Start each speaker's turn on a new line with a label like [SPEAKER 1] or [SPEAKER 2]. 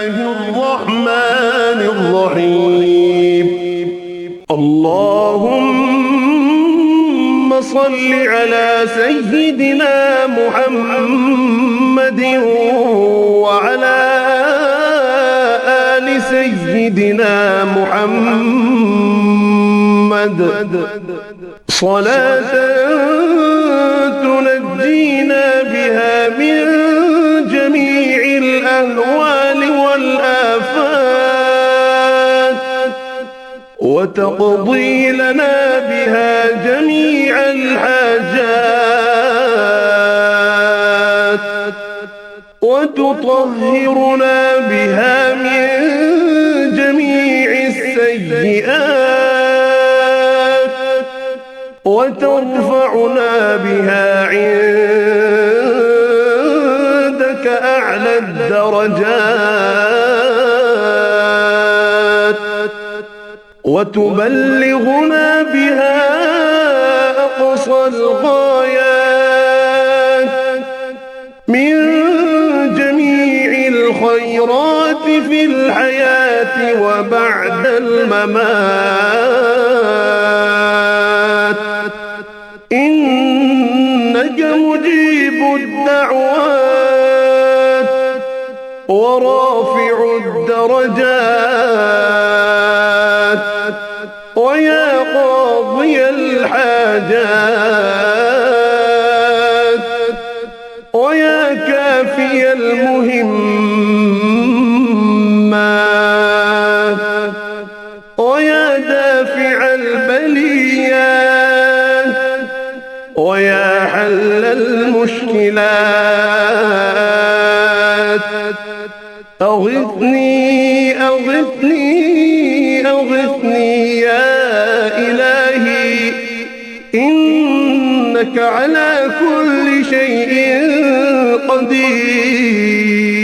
[SPEAKER 1] الله الرحمن الرحيم. اللهم صل على سيدنا محمد وعلى آل سيدنا محمد صلاة تنجينا بها من جميع الأهوال والآفات وتقضي لنا بها جميع الحاجات وتطهرنا بها من جميع السيئات وترفعنا بها عندك أعلى الدرجات وتبلغنا بها أقصى الغايات من جميع الخيرات في الحياة وبعد الممات إنك مجيب الدعوات ورافع الدرجات ويا قاضي الحاجات ويا كافي المهمات ويا دافع البليات ويا حل المشكلات أغثني أغثني أغثني يا إلهي إنك على كل شيء قدير.